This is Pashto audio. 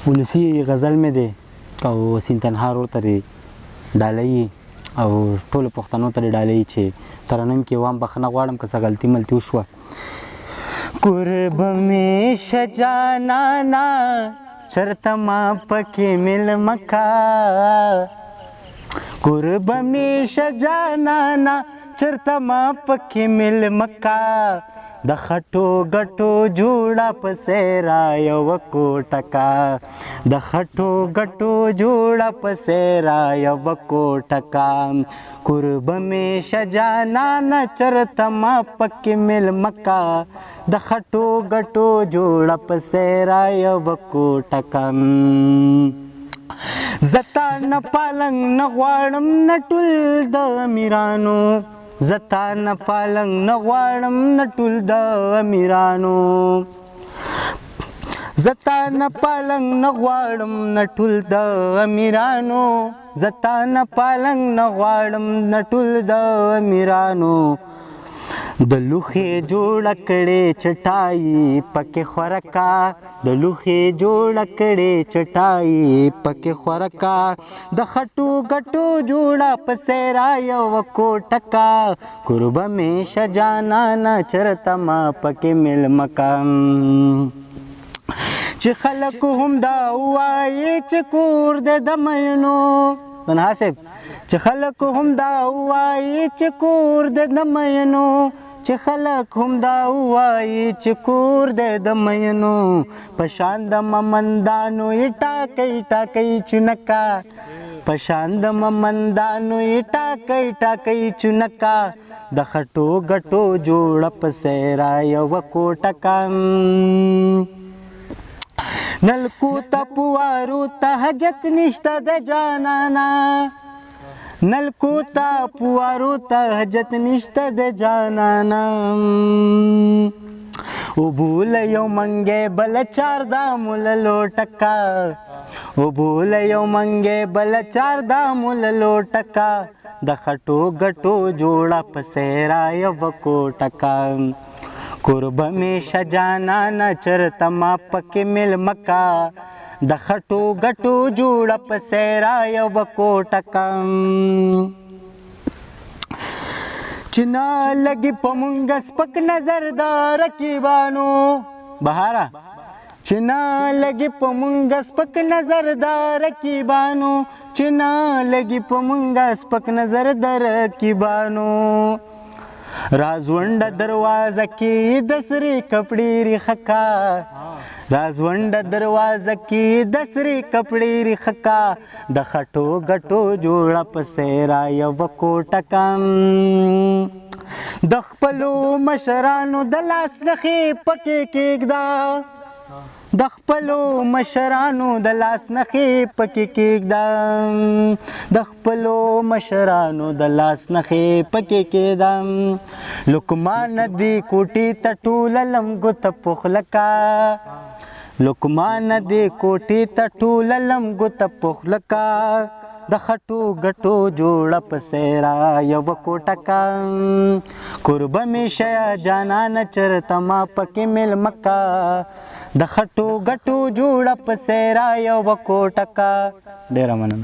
ولسی غزل مې دی او حسین تنها ورته دی ډالۍ او ټولو پښتنو ته ډالۍ چې ترنم کې وام بخښنه غواړم که څه غلطي ملطي وشوه. قرب مې شه جانانا چرته ما پکې میلمه کا، قرب مې شه جانانا چرته ما پکې میلمه کا، د خټو ګټو جوړه پسې را یوه کوټه کا، د خټو ګټو جوړه پسې را یوه کوټه کا، قرب مې شه جانانه چرته ما پکې میلمه کا، د خټو ګټو جوړه پسې را یوه کوټه کا. زه تا نه پالنګ نه غواړم نه ټول د امیرانو، زه تا نه پالنګ نه غواړم نه ټول د امیرانو، زه تا نه پالنګ نه غواړم نه ټول د امیرانو، زه تا نه پالنګ نه غواړم نه ټول د امیرانو، د لوښې جوړه کړې چټایي پکې خوره کا، د لوښې جوړه کړې چټایي پکې خوره کا، د خټو ګټو جوړه پسې را یوه کوټه کا، قربه مې شه جانانه چرته ما پکې میلمه کا. چې خلک هم دا وایي چې کور دی د مینو، تنها صاحب چې خلک هم دا وایي چې کور دی د مینو، چې خلک هم دا وایي چې کور دی د مینو، په شان د ممندانو یې ټاکئ ټاکئ چونکا، په شان د ممندانو یې ټاکئ ټاکئ چونکا، د خټو ګټو جوړه پسې را یوه کوټه کا. نلکو ته پوارو ته حاجت نشته د جانانا، نلکو ته پوارو ته حاجت نشته د جانانا، اوبو له یو منګی بل چار دامو له لوټه کا، اوبو له یو منګی بل چار دامو له لوټه کا، د خټو ګټو جوړه پسې را یوه کوټه کا، قربه مې شه جانانه چرته ما پکې میلمه کا، د خټو ګټو جوړه پسې را یوه کوټه کا. چې نه لګي په مونږ سپک نظر د رقیبانو بهاره، چې نه لګي په مونږ سپک نظر د رقیبانو، چې نه لګي په مونږ سپک نظر د رقیبانو، رازونډه دروازه کې د سرې کپړې ریخه کا، رازونډه دروازه کې د سرې کپړې ریخه کا، د خټو ګټو جوړه پسې را یوه کوټه کا. د خپلو مشرانو د لاس نښې پکې کېږده، د خپلو مشرانو د لاس نښې پکې کېږده، د خپلو مشرانو د لاس نښې پکې کېږده، لقمان دې کوټې ته ټوله لمګو ته پخله کا، لقمان دې کوټې ته ټوله لمګو ته پخله کا، د خټو ګټو جوړه پسې را یوه کوټه کا، قربه مې شه جانانه چرته ما پکې میلمه کا، د خټو ګټو جوړه پسې را یوه کوټه کا. ډېره مننه.